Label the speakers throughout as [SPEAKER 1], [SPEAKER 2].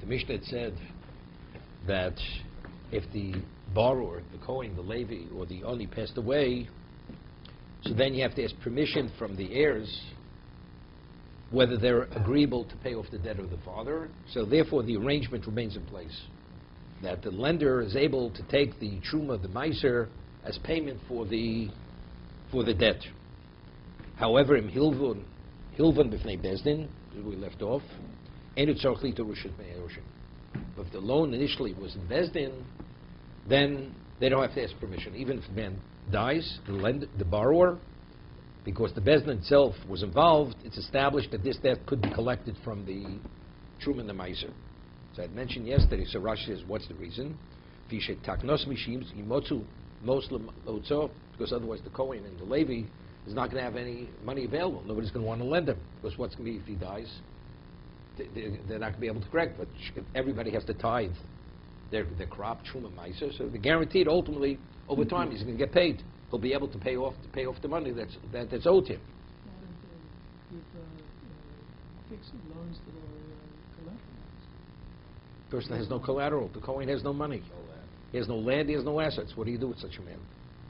[SPEAKER 1] the Mishnah had said that if the borrower, the Kohen, the Levi, or the Oni passed away, so then you have to ask permission from the heirs whether they're agreeable to pay off the debt of the father. So therefore the arrangement remains in place, that the lender is able to take the truma, the meiser, as payment for the debt. However, in Hilvon b'fnei Bezdin, as we left off, but if the loan initially was in Bezdin, then they don't have to ask permission. Even if the man dies, the borrower, because the Bezdin itself was involved, it's established that this debt could be collected from the Truma and the Meiser. So I had mentioned yesterday, so Rashi says, what's the reason? Because otherwise the Kohen and the Levi is not going to have any money available. Nobody's going to want to lend him, because what's going to be if he dies? They're not going to be able to correct, but everybody has to tithe their crop, Truma, Meiser, so they're guaranteed ultimately, over time, he's going to get paid. He'll be able to pay off the money that's owed him.
[SPEAKER 2] Fixed loans that are collateralized.
[SPEAKER 1] The person has no collateral. The Kohen has no money. He has no land. He has no assets. What do you do with such a man?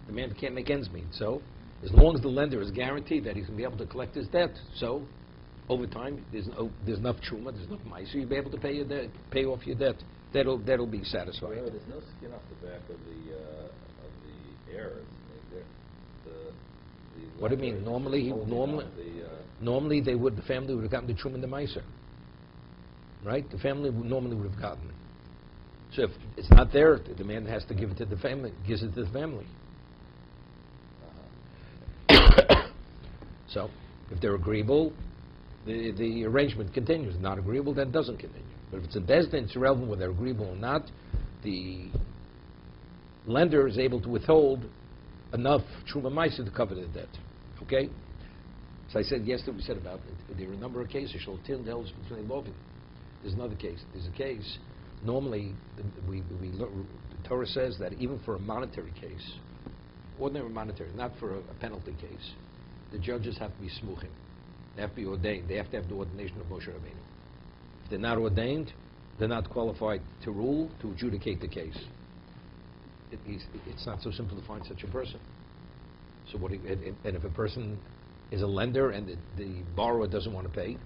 [SPEAKER 1] The man can't make ends meet. So, as long as the lender is guaranteed that he's going to be able to collect his debt, so over time there's enough truma, there's enough money, so you'll be able to pay off your debt. That'll be satisfied.
[SPEAKER 3] Well, there's no skin off the back of the heirs.
[SPEAKER 1] What do you mean? Normally the family would have gotten the truma and the meiser, right? The family normally would have gotten it. So if it's not there, the man has to give it to the family. Gives it to the family. So if they're agreeable, the arrangement continues. If not agreeable, then it doesn't continue. But if it's a Bezdin, it's irrelevant whether they're agreeable or not. The lender is able to withhold enough truma meiser to cover the debt. Okay? So I said yesterday, we said about it. There are a number of cases. Shoftim delves between loving. There's another case. There's a case. Normally, the Torah says that even for a monetary case, ordinary monetary, not for a penalty case, the judges have to be smuchim. They have to be ordained. They have to have the ordination of Moshe Rabbeinu. If they're not ordained, they're not qualified to rule, to adjudicate the case. It's not so simple to find such a person. So and if a person is a lender and the borrower doesn't want to pay,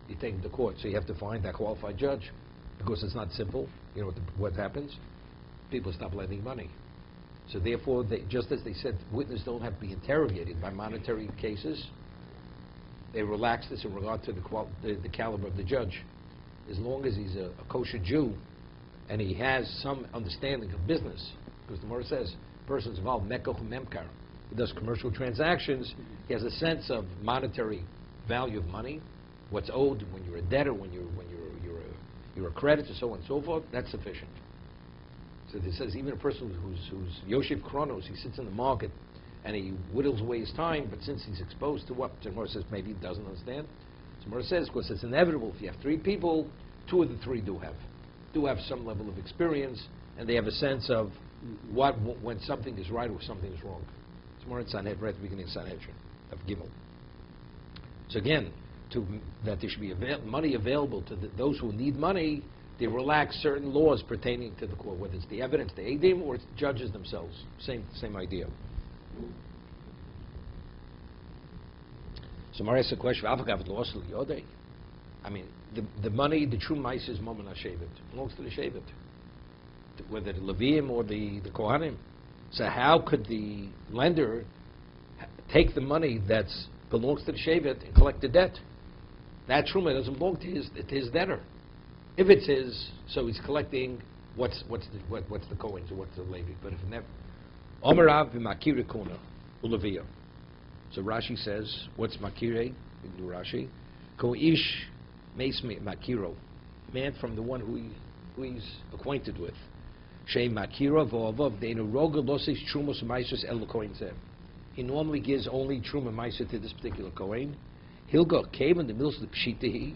[SPEAKER 1] you take him to court. So you have to find that qualified judge, because it's not simple. You know what happens? People stop lending money. So therefore, just as they said, witnesses don't have to be interrogated by monetary cases, they relax this in regard to the caliber of the judge. As long as he's a kosher Jew and he has some understanding of business, because the Gemara says, person's involved, mekoch memkar, he does commercial transactions, he has a sense of monetary value of money, what's owed when you're a debtor, when you're a creditor, so on and so forth, that's sufficient. So it says even a person who's Yoshev Kronos, he sits in the market and he whittles away his time, but since he's exposed to what the Gemara says maybe he doesn't understand, the Gemara says, because it's inevitable, if you have three people, two of the three do have some level of experience, and they have a sense of when something is right or something is wrong. It's more in Sanhedrin, right at the beginning of Sanhedrin, of Gimel. So again, that there should be money available to those who need money, they relax certain laws pertaining to the court, whether it's the evidence, the edim, or it's the judges themselves. Same idea. So Mara asks a question, I mean, the money, the true mice is Momen HaShevet, belongs to the Shevet, whether the Leviim or the Kohanim. So how could the lender take the money that belongs to the Shevet and collect the debt? That truma doesn't belong to his debtor. If it's his, so he's collecting what's the Kohen's or what's the Levi. But if never, Omarav v'makire kuna ulavia. So Rashi says, what's makire? In Rashi, ko ish meis makiro, man from the one who he's acquainted with. Shei makira v'avav deinu roga losis trumos meisus el kohen zeh. He normally gives only truma meiser to this particular Kohen. Hilga came in the mills of the Pshitahi,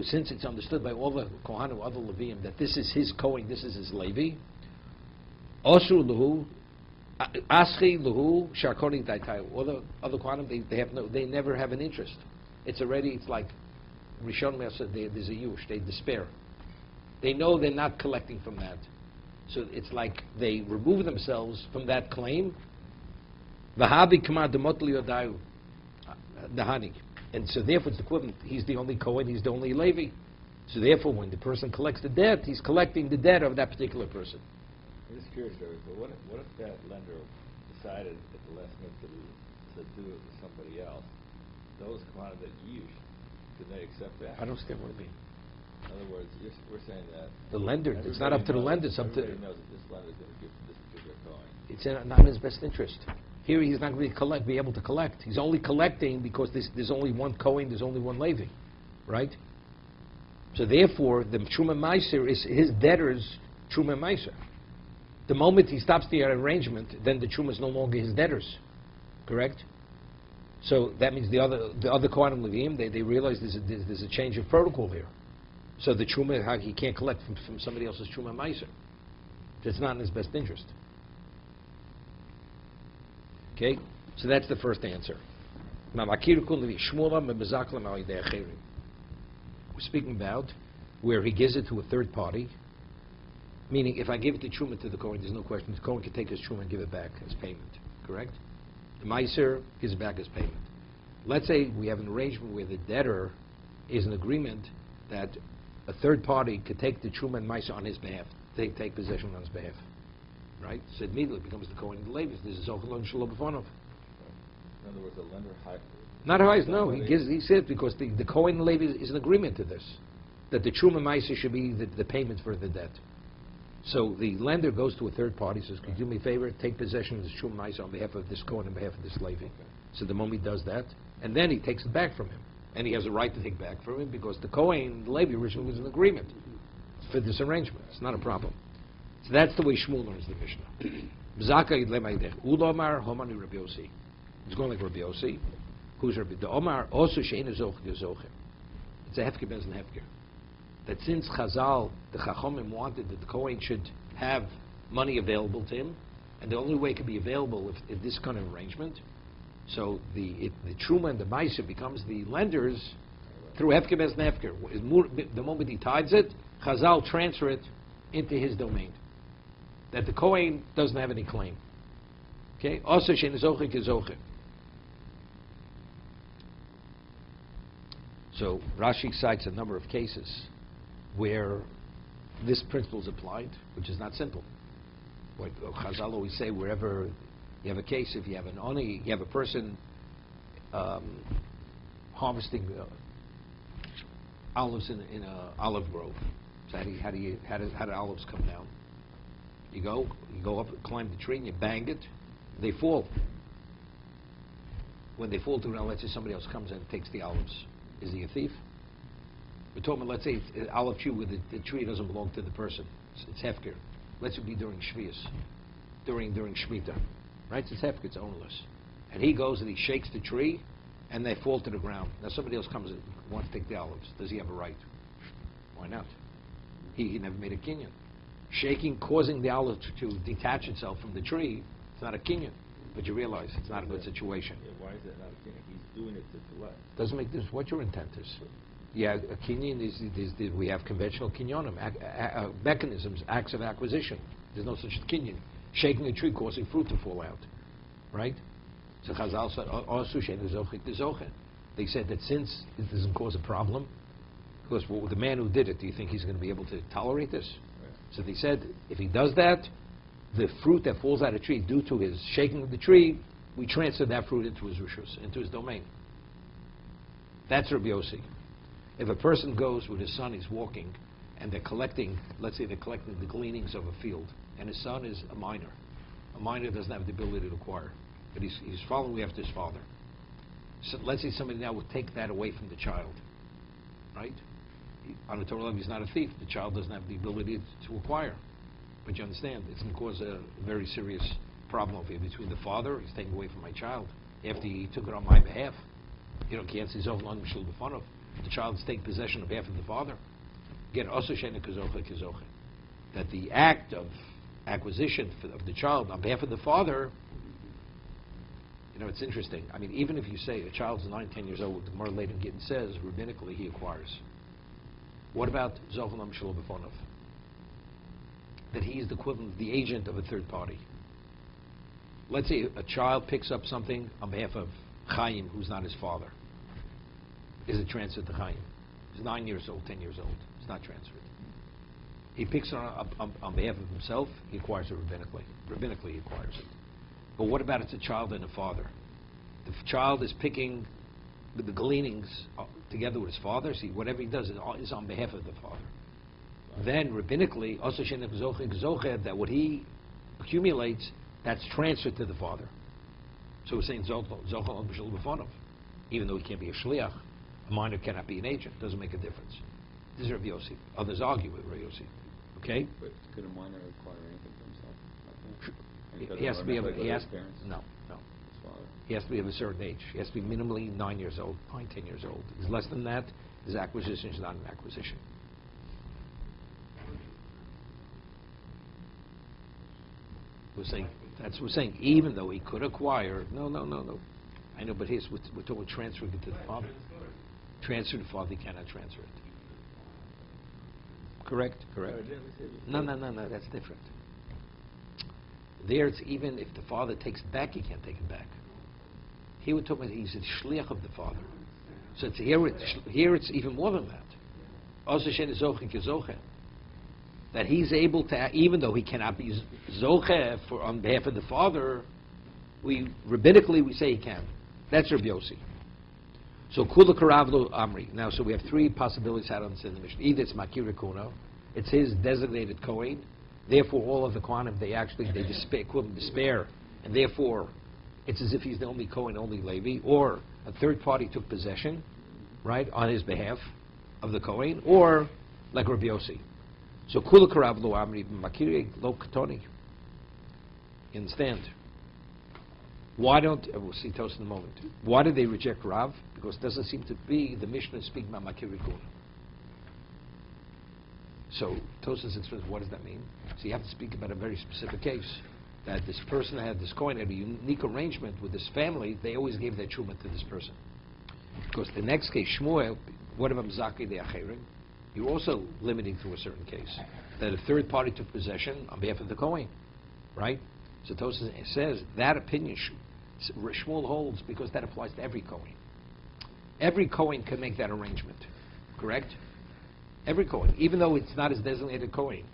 [SPEAKER 1] since it's understood by all the Kohanim, other Leviim, that this is his Kohen, this is his Levi. Osru Lahu, Aschi Lahu, Sharkoni Daitai. All the other Kohanim, they never have an interest. It's like Rishon Mesa, there's a yush, they despair. They know they're not collecting from that. So it's like they remove themselves from that claim. V'habi kama demotli yodayu, dahani. And so therefore it's the equivalent. He's the only Kohen, he's the only Levi. So therefore when the person collects the debt, he's collecting the debt of that particular person.
[SPEAKER 3] I'm just curious, Jerry, but what if that lender decided at the last minute to do it with somebody else? Those command that you use, can they accept that?
[SPEAKER 1] I don't understand what you mean.
[SPEAKER 3] In other words, we're saying that
[SPEAKER 1] The lender, it's not up to the lender, it's up to...
[SPEAKER 3] Everybody knows that this lender is going to give this particular coin.
[SPEAKER 1] It's not in his best interest. Here he's not going to be able to collect. He's only collecting because there's only one Kohen, there's only one Levi, right? So therefore, the Truma Meiser is his debtor's Truma Meiser. The moment he stops the arrangement, then the Truma is no longer his debtor's, correct? So that means the other Kohanim Levim, they realize there's a change of protocol here. So the Truma, he can't collect from somebody else's Truma Meiser. It's not in his best interest. Okay, so that's the first answer. We're speaking about where he gives it to a third party, meaning if I give it the Truma to the Kohen, there's no question. The Kohen can take his Truma and give it back as payment, correct? The Meiser gives it back as payment. Let's say we have an arrangement where the debtor is in agreement that a third party could take the Truma and Meiser on his behalf, take possession on his behalf. Right? So immediately it becomes the Kohen and the Levis. This is Ochelon Shalom B'Fonov.
[SPEAKER 3] In other words, the lender
[SPEAKER 1] not highs, no. He said because the Kohen and Levi is in agreement to this, that the Truma Meiser should be the payment for the debt. So the lender goes to a third party, says, "Could you do me a favor? Take possession of this Truma Meiser on behalf of this Kohen, on behalf of this Levi." Okay. So the moment he does that, and then he takes it back from him, and he has a right to take back from him because the Kohen and the Levi originally was in agreement for this arrangement. It's not a problem. So that's the way Shmuel learns the Mishnah. Udomar homani Rabbi Yossi. It's going like Rabbi Yossi. Who's Rabbi? The Omar also shein zoch gezochem. It's a hefker bez and hefker. That since Chazal, the Chachomim wanted that the Kohen should have money available to him, and the only way it could be available if this kind of arrangement. So the Truma and the Meiser becomes the lenders through hefker bez and hefker. The moment he tides it, Chazal transfer it into his domain. That the Kohen doesn't have any claim. Okay? Also, shein zoche gezoche. So Rashi cites a number of cases where this principle is applied, which is not simple. What Chazal always say, wherever you have a case, if you have an oni, you have a person harvesting olives in an olive grove. So how do olives come down? You go up, climb the tree, and you bang it. They fall. When they fall to the ground, let's say somebody else comes and takes the olives. Is he a thief? We're talking about, let's say, it's an olive tree where the tree doesn't belong to the person. It's hefker. Let's be during Shvius, during Shemitah, right? It's hefker. It's ownerless. And he goes and he shakes the tree, and they fall to the ground. Now somebody else comes and wants to take the olives. Does he have a right? Why not? He never made a kinyan. Shaking, causing the olive to detach itself from the tree, it's not a kinyan. But you realize it's not a good situation.
[SPEAKER 3] Yeah, why is that not a kinyan? He's doing it to collect.
[SPEAKER 1] Doesn't make this what your intent is. Yeah, a kinyan is we have conventional kinyanim, mechanisms, acts of acquisition. There's no such kinyan. Shaking a tree causing fruit to fall out. Right? So Chazal said, they said that since it doesn't cause a problem, because the man who did it, do you think he's going to be able to tolerate this? So they said, if he does that, the fruit that falls out of the tree due to his shaking of the tree, we transfer that fruit into his rishus, into his domain. That's Rabbi Yossi. If a person goes with his son, he's walking, and they're collecting, let's say they're collecting the gleanings of a field, and his son is a minor. A minor doesn't have the ability to acquire, but he's following after his father. So let's say somebody now would take that away from the child, right? On a Torah level, he's not a thief. The child doesn't have the ability to acquire. But you understand, it's going to cause a very serious problem over here between the father, he's taking away from my child, after he took it on my behalf. You know, can't see Zovan Mishul B'Fonov. The child is taking possession on behalf of the father. Again, also Shena Kazocha Kazocha. That the act of acquisition of the child on behalf of the father You know, it's interesting. I mean, even if you say a child's 9, 10 years old, the Gemara later in Gitten says, rabbinically he acquires. What about Zochalam Shalom Befonov? That he is the equivalent of the agent of a third party. Let's say a child picks up something on behalf of Chaim, who's not his father. Is it transferred to Chaim? He's 9 years old, 10 years old. It's not transferred. He picks it up on behalf of himself, he acquires it rabbinically. Rabbinically he acquires it. But what about it's a child and a father? The child is picking the gleanings together with his father. See, whatever he does is on behalf of the father. Then rabbinically, also that what he accumulates, that's transferred to the father. So we're saying Zochal B'Shul B'Fonov. Even though he can't be a shliach, a minor cannot be an agent. Doesn't make a difference. This is Rabbi Yossi. Others argue with Rabbi Yossi. Okay?
[SPEAKER 4] But could a minor acquire anything for himself?
[SPEAKER 1] He has to be of
[SPEAKER 4] his parents?
[SPEAKER 1] No.
[SPEAKER 4] His father?
[SPEAKER 1] He has to be of a certain age. He has to be minimally 9 years old, 9, 10 years old. If he's less than that, his acquisition is not an acquisition. We're saying even though he could acquire, no. I know, but we're talking about transferring it to the father. Transfer to the father, he cannot transfer it. Correct. No, that's different. There, it's even if the father takes it back, he can't take it back. Here we're talking about he's a shliach of the father. So here it's even more than that. That he's able to, even though he cannot be zoche on behalf of the father, rabbinically we say he can. That's Rabbi Yossi. So kula karavlo amri. Now, so we have three possibilities how to understand the Mishnah. Either it's makir kuno, it's his designated kohen. Therefore, all of the kohanim they despair, and therefore it's as if he's the only kohen, only Levi, or a third party took possession, right, on his behalf of the kohen, or like Rabbi Yossi. So kula karavlo amri makir lo katoni. You understand? Why don't, we'll see Tosas in a moment. Why did they reject Rav? Because it doesn't seem to be the Mishnah speaking about Makir Kuna. So Tosas explains, what does that mean? So you have to speak about a very specific case. That this person had this coin, had a unique arrangement with this family, they always gave their truma to this person. Because the next case, Shmuel, what about Mzaki de Acherim? You're also limiting to a certain case. That a third party took possession on behalf of the coin. Right? So Tosas says that opinion Shmuel holds because that applies to every Kohen. Every Kohen can make that arrangement, correct? Every Kohen, even though it's not his designated Kohen.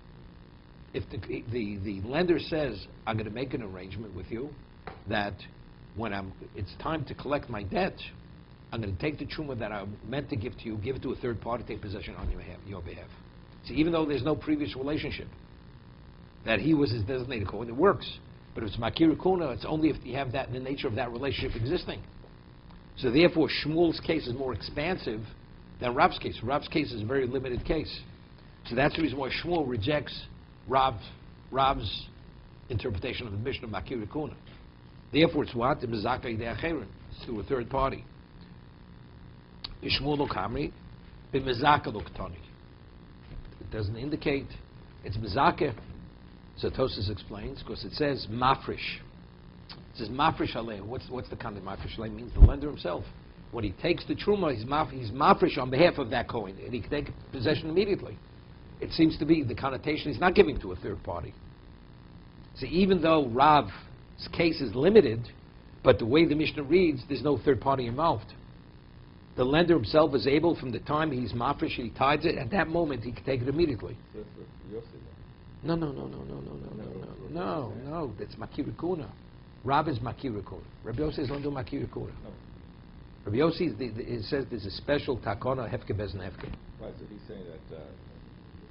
[SPEAKER 1] If the lender says, I'm going to make an arrangement with you that when it's time to collect my debt, I'm going to take the truma that I meant to give to you, give it to a third party, take possession on your behalf. So even though there's no previous relationship, that he was his designated Kohen, it works. But if it's Makir Kuna, it's only if you have that in the nature of that relationship existing. So therefore, Shmuel's case is more expansive than Rav's case. Rav's case is a very limited case. So that's the reason why Shmuel rejects Rav's interpretation of the Mishnah of Makir Kuna. Therefore, it's what? It's to a third party. Shmuel lo kamri, b'mezaka lo ketani. It doesn't indicate it's mezaka. So Tosas explains, because it says mafresh. It says mafresh aleh. What's the kind of mafresh aleh? It means the lender himself. When he takes the truma, he's mafresh on behalf of that coin, and he can take possession immediately. It seems to be the connotation he's not giving to a third party. So even though Rav's case is limited, but the way the Mishnah reads, there's no third party involved. The lender himself is able, from the time he's mafresh, he ties it, at that moment he can take it immediately. No. That's Makir Kuna. Rav is Makir Kuna. Rabbi Yossi is don't do Makir Kuna. Rabbi Yossi, it says there's a special takona hefke bezn hefke.
[SPEAKER 3] Right, so he's saying that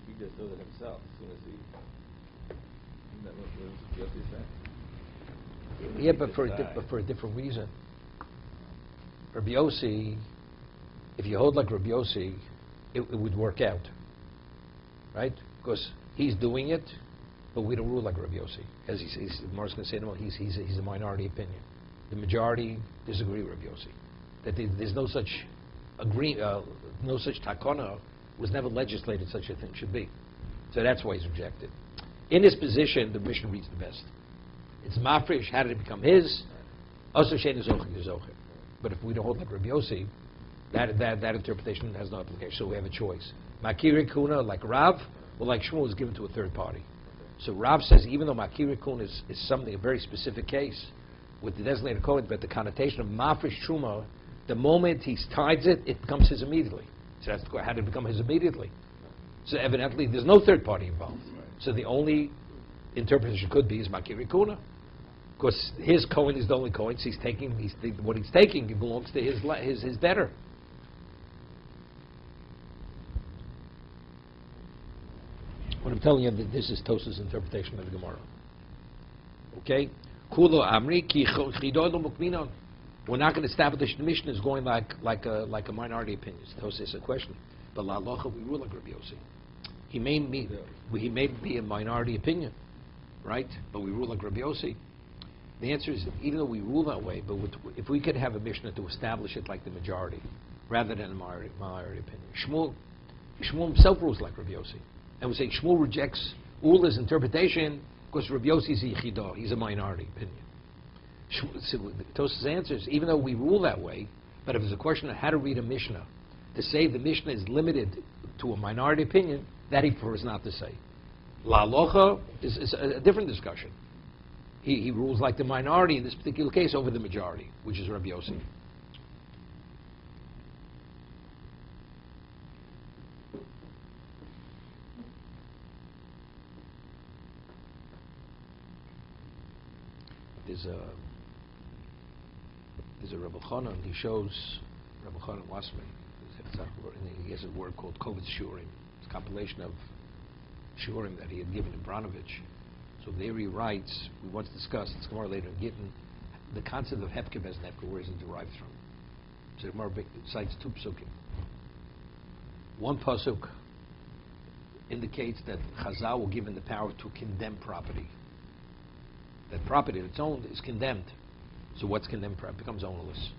[SPEAKER 3] he just does it himself as soon as he. Isn't that what Yossi saying?
[SPEAKER 1] Yeah, but for a different reason. Rabbi Yossi, if you hold like Rabbi Yossi, it would work out, right? Because he's doing it, but we don't rule like Rabbi Yossi. As Mark's going to say, no, he's a minority opinion. The majority disagree with Rabbi Yossi. That there's no such no such takona was never legislated such a thing should be. So that's why he's rejected. In his position, the Mishnah reads the best. It's mafresh. How did it become his? Also, shein is zocher is zocher. But if we don't hold like Rabbi Yossi, that interpretation has no application. So we have a choice. Makiri kuna like Rav, or like Shmuel is given to a third party. So Rav says even though Makiri kuna is something, a very specific case with the designated Kohen, but the connotation of Mafresh Truma, the moment he tides it, it becomes his immediately. So that's how did it become his immediately? So evidently there's no third party involved. So the only interpretation could be is Makiri kuna. Because his Kohen is the only Kohen, so what he's taking it belongs to his debtor. What I'm telling you, this is Tos's interpretation of the Gemara. Okay? Kulo amri ki chidoy lo mukminon. We're not going to establish the Mishnah is going like a minority opinion. Tos is a question. But la halacha we rule like Rabbi Yossi. He may be a minority opinion, right? But we rule like Rabbi Yossi. The answer is, even though we rule that way, but if we could have a Mishnah to establish it like the majority, rather than a minority opinion. Shmuel himself rules like Rabbi Yossi. And we say Shmuel rejects Ula's interpretation because Rabbi Yossi is a yichidah, he's a minority opinion. So Tos's answer is, even though we rule that way, but if it's a question of how to read a Mishnah, to say the Mishnah is limited to a minority opinion, that he prefers not to say. La halacha is a different discussion. He rules like the minority in this particular case over the majority, which is Rabbi Yossi. There's a Rabbi Chanan. He shows Rabbi Chanan Wasmi. He has a word called Kovetz Shurim. It's a compilation of Shurim that he had given in Branovich. So there he writes, we once discussed, it's Gemara later in Gitten, the concept of Hepkev as Nefka, where is it derived from? So Gemara cites two psukim. One pasuk indicates that Chazal were given the power to condemn property. That property on its own is condemned. So what's condemned property becomes ownerless.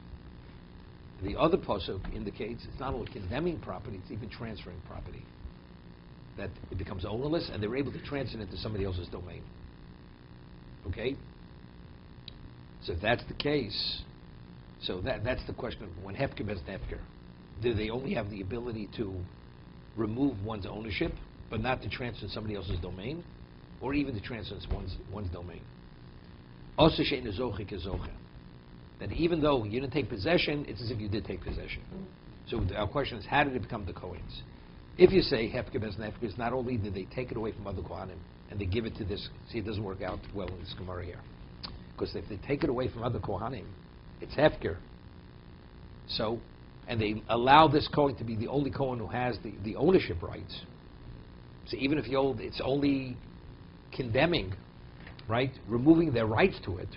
[SPEAKER 1] The other pasuk indicates it's not only condemning property, it's even transferring property. That it becomes ownerless, and they're able to transfer it into somebody else's domain. Okay? So if that's the case, so that's the question of when Hefker is Hefker. Do they only have the ability to remove one's ownership, but not to transfer somebody else's domain, or even to transfer one's domain? Also, that even though you didn't take possession, it's as if you did take possession. So our question is, how did it become the Kohen's? If you say Hefker bez Nefker, not only did they take it away from other Kohanim and they give it to this, see, it doesn't work out well in this Gemara here. Because if they take it away from other Kohanim, it's Hefker. So, and they allow this Kohen to be the only Kohen who has the ownership rights. So even if it's only condemning, right, removing their rights to it.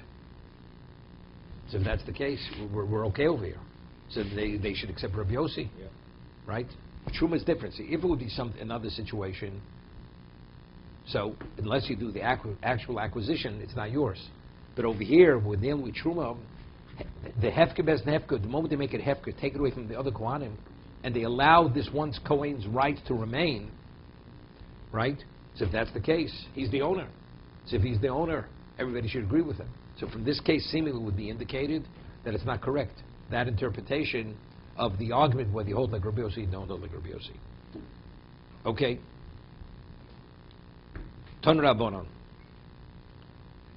[SPEAKER 1] So if that's the case, we're okay over here. So they should accept Rabbi Yossi, right? Truma is different. See, if it would be another situation, so unless you do the actual acquisition, it's not yours. But over here, we're dealing with Truma, the Hefker bez Nefker, the moment they make it Hefker, take it away from the other Kohanim, and they allow this one Kohen's rights to remain, right? So if that's the case, he's the owner. So if he's the owner, everybody should agree with him. So from this case, seemingly would be indicated that it's not correct. That interpretation of the argument, whether you hold like Rabbi Yossi, don't hold like Rabbi Yossi. Okay. Ton Rabbonon.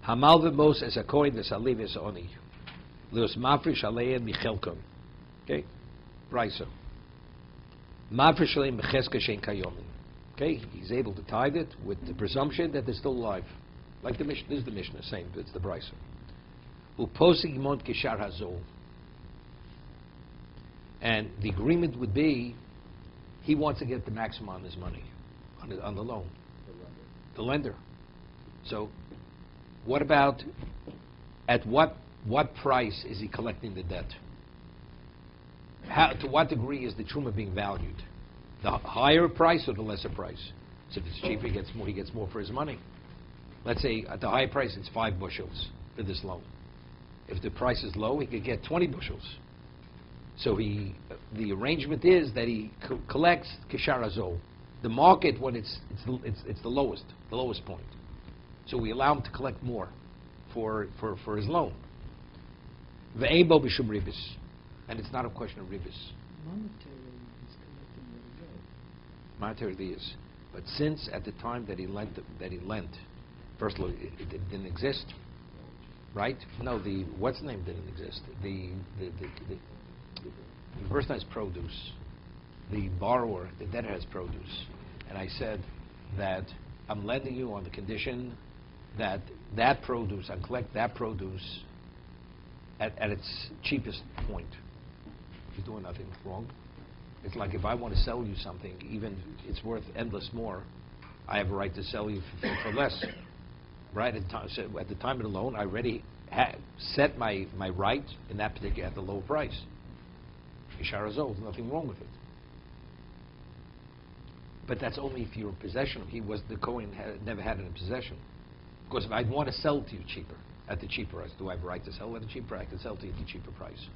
[SPEAKER 1] Hamal v'mos es hakohen v'saliv es oni. Leos mafrish aleim michelkom. Okay. Brisa. Mafrish aleim mecheska shein kayomin. Okay. He's able to tithe it with the presumption that they're still alive. Like the Mishnah, this is the Mishnah, same, but it's the Brisa. Uposig imon kishar hazol. And the agreement would be, he wants to get the maximum on his money, on the loan. The lender. So, what about, at what price is he collecting the debt? To what degree is the truma being valued? The higher price or the lesser price? So if it's cheaper, he gets more for his money. Let's say at the high price, it's 5 bushels for this loan. If the price is low, he could get 20 bushels. So the arrangement is that he collects kishar azol, the market when it's the lowest point. So we allow him to collect more for his loan. Ve'ebo b'shum ribis. And it's not a question of ribis.
[SPEAKER 2] Monetarily, he's collecting what he owed.
[SPEAKER 1] Monetarily is. But since at the time that he lent, first of all, it didn't exist, right? No, the what's name didn't exist. The person has produce. The borrower, the debtor has produce. And I said that I'm lending you on the condition that that produce, I collect that produce at its cheapest point. He's doing nothing wrong. It's like if I want to sell you something, even it's worth endless more, I have a right to sell you for less. Right? So at the time of the loan, I already set my right in that particular at the low price. Isharazol, there's nothing wrong with it. But that's only if you're in possession. The Kohen never had it in possession. Because if I'd want to sell to you cheaper, at the cheaper price, do I have a right to sell at a cheaper price? I can sell to you at the cheaper price.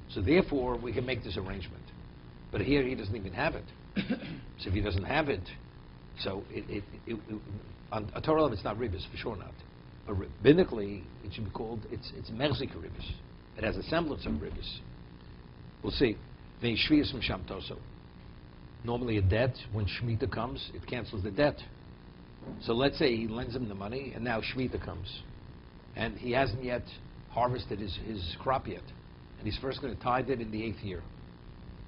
[SPEAKER 1] So therefore, we can make this arrangement. But here, he doesn't even have it. So if he doesn't have it, so on a Torah level, it's not ribis, for sure not. But rabbinically, it should be called, it's mechzik ribis. It has a semblance of ribis. We'll see. Ve'ishviyas m'sham toso. Normally a debt, when Shemitah comes, it cancels the debt. So let's say he lends him the money, and now Shemitah comes. And he hasn't yet harvested his crop yet. And he's first going to tithe it in the 8th year.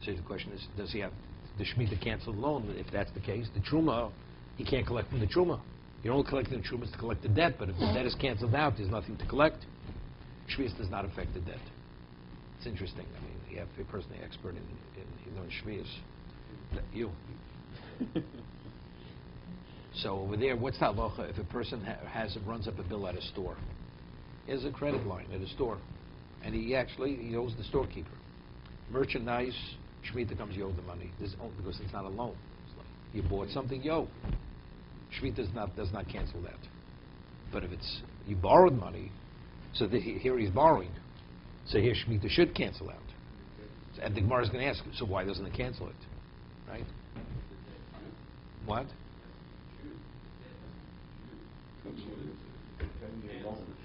[SPEAKER 1] So the question is, does he have the Shemitah cancel the loan? If that's the case, the Truma, he can't collect from the Truma. You're only collecting the Trumas to collect the debt, but if the debt is canceled out, there's nothing to collect. Shvius does not affect the debt. It's interesting. I mean, you have a person expert in Shvius. You. So over there, what's the halacha if a person runs up a bill at a store? He has a credit line at a store, and he owes the storekeeper. Merchandise, Shemitah comes, you owe the money. Because it's not a loan. It's like you bought something, you owe. Shemitah does not cancel that. But if it's you borrowed money, so here he's borrowing. So here Shemitah should cancel out. And the Gemara is going to ask, so why doesn't it cancel it? Right? What?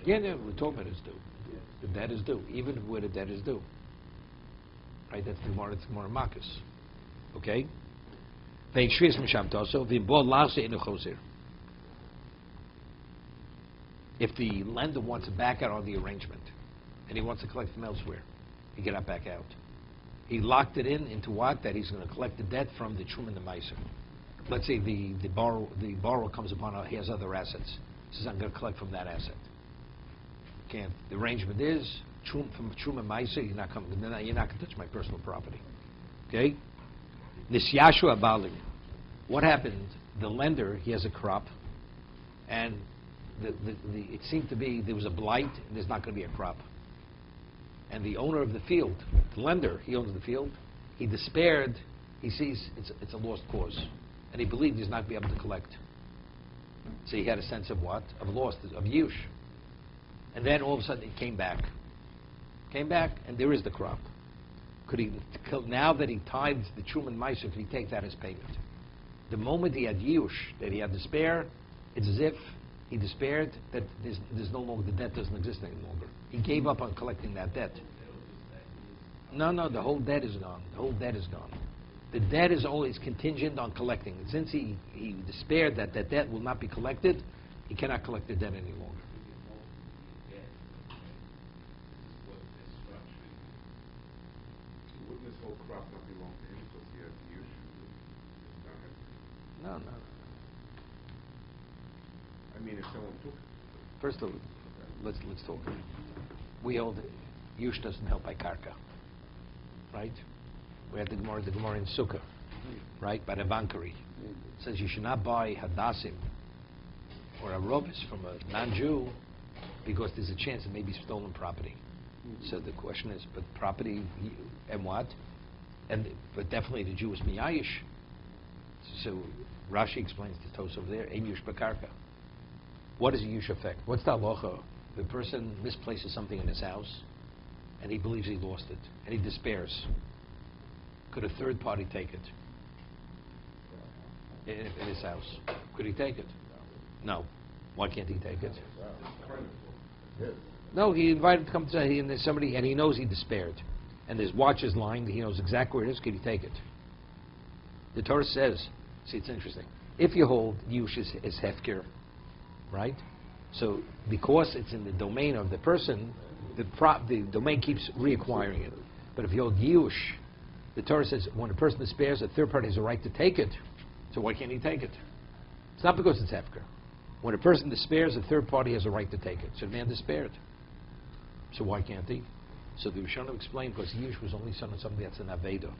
[SPEAKER 1] Yeah, we're talking about it's due. The debt is due, even where the debt is due. Right? That's the Gemara. It's Gemara Makis. Okay. If the lender wants to back out on the arrangement, and he wants to collect from elsewhere, he cannot back out. He locked it into what? That he's going to collect the debt from the Trum and the Meiser. Let's say the borrower comes upon he has other assets. He says, I'm going to collect from that asset. Can't. The arrangement is from Trum and Meiser, you're not going to touch my personal property. Okay? Nisyashu Abali. What happened? The lender, he has a crop, and it seemed to be there was a blight, and there's not going to be a crop. And the owner of the field, the lender, he owns the field, he despaired, he sees it's a lost cause. And he believed he's not going to be able to collect. So he had a sense of what? Of loss, of yush. And then all of a sudden it came back. Came back, and there is the crop. Could he, now that he tithes the Trum and Meiser, could he take that as payment? The moment he had yush, that he had despair, it's as if he despaired that there's no longer, the debt doesn't exist any longer. He gave up on collecting that debt. No, the whole debt is gone. The whole debt is gone. The debt is always contingent on collecting. Since he despaired that debt will not be collected, he cannot collect the debt any longer.
[SPEAKER 5] Wouldn't this whole crop not belong to him because he had the use?
[SPEAKER 1] No.
[SPEAKER 5] I mean, if someone took it.
[SPEAKER 1] First of all, let's talk. We hold yush doesn't help by karka, right? We had the Gemara in Sukkah, right? By the bankari. It says you should not buy hadassim or a robis from a non-Jew because there's a chance it may be stolen property. So the question is, but property and what? But definitely the Jew is miyayish. So Rashi explains the Tos over there, ein yush b'karka. What does a yush affect? What's the halacha? The person misplaces something in his house, and he believes he lost it, and he despairs. Could a third party take it in his house? Could he take it? No. Why can't he take it? No, he invited him to come to, and there's somebody, and he knows he despaired. And his watch is lying, he knows exactly where it is, can he take it? The Torah says, see, it's interesting. If you hold Yush is hefker, right? So because it's in the domain of the person, the domain keeps reacquiring it. But if you hold Yush, the Torah says when a person despairs, a third party has a right to take it. So why can't he take it? It's not because it's hefker. When a person despairs, a third party has a right to take it. So the man despaired. So why can't he? So the Rishonim explained because Yush was only son of something that's an Aveda.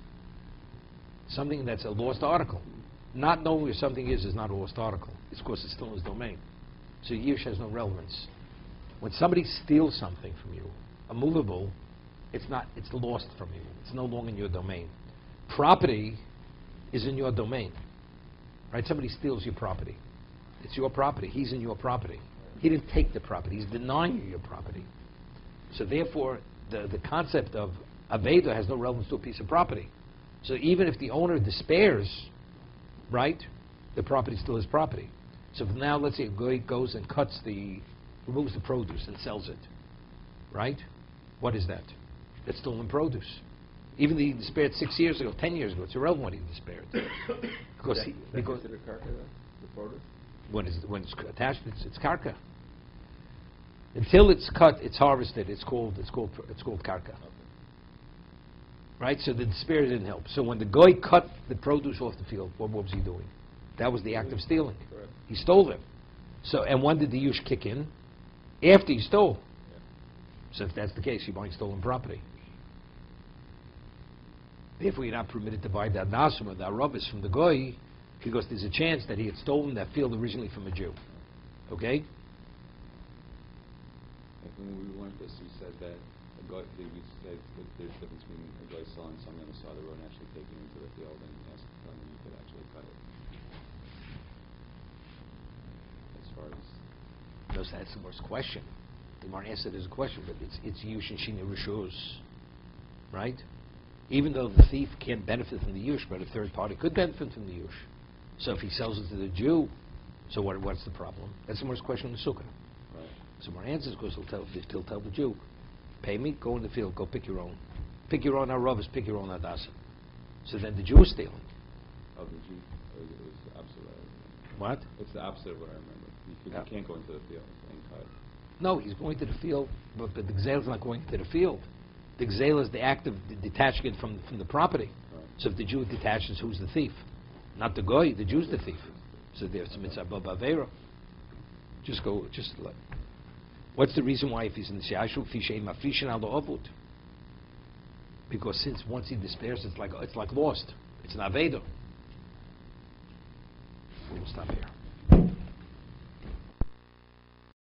[SPEAKER 1] Something that's a lost article. Not knowing where something is not a lost article. It's because it's still in his domain. So Yush has no relevance. When somebody steals something from you, a movable, it's lost from you. It's no longer in your domain. Property is in your domain. Right? Somebody steals your property. It's your property. He's in your property. He didn't take the property. He's denying you your property. So therefore, the concept of Aveda has no relevance to a piece of property. So even if the owner despairs, right, the property still is property. So now let's say a guy goes and removes the produce and sells it, right? What is that? That's stolen produce. Even though he despaired 6 years ago, 10 years ago, it's irrelevant what he despaired. Because
[SPEAKER 3] considered karka, the produce?
[SPEAKER 1] When it's attached, it's karka. Until it's cut, it's harvested. It's called karka.
[SPEAKER 3] Okay.
[SPEAKER 1] Right? So the despair didn't help. So when the guy cut the produce off the field, what was he doing? That was the act of stealing.
[SPEAKER 3] Correct.
[SPEAKER 1] He stole them. So, and when did the Yush kick in? After he stole.
[SPEAKER 3] Yeah.
[SPEAKER 1] So if that's the case, you're buying stolen property. Therefore, you're not permitted to buy the Anasim or the Arabis from the Goy, because there's a chance that he had stolen that field originally from a Jew. Okay?
[SPEAKER 4] Like when we learned this, you said that you said that there's a difference between a guy selling something on the side of the road and actually taking it into the field and asking when you could actually cut it. As far as
[SPEAKER 1] No, that's the worst question. The Gemara answered as a question, but it's Yush and Shina Rishus. Right? Even though the thief can't benefit from the Yush, but a third party could benefit from the Yush. So if he sells it to the Jew, so what's the problem? That's the worst question in the Sukkah.
[SPEAKER 4] right.
[SPEAKER 1] So my answer is because he'll tell the Jew, pay me, go in the field, go pick your own. Pick your own Aravis, pick your own Adasa. So then the Jew is stealing.
[SPEAKER 4] Oh, did you? It was the opposite. Of what I remember.
[SPEAKER 1] What?
[SPEAKER 4] It's the opposite of what I remember. You can't go into the field and cut it.
[SPEAKER 1] No, he's going to the field, but the Gzela is not going to the field. The Gzela is the act of detaching it from the property.
[SPEAKER 4] Right.
[SPEAKER 1] So if the Jew detaches, who's the thief? Not the Goy, the Jew's the thief. So there's a mitzvah b'avera. What's the reason why if he's in the Shayashu, Fishay Mafrishin al Avut? Because since once he despairs, it's like lost. It's an Aveda. We'll stop here.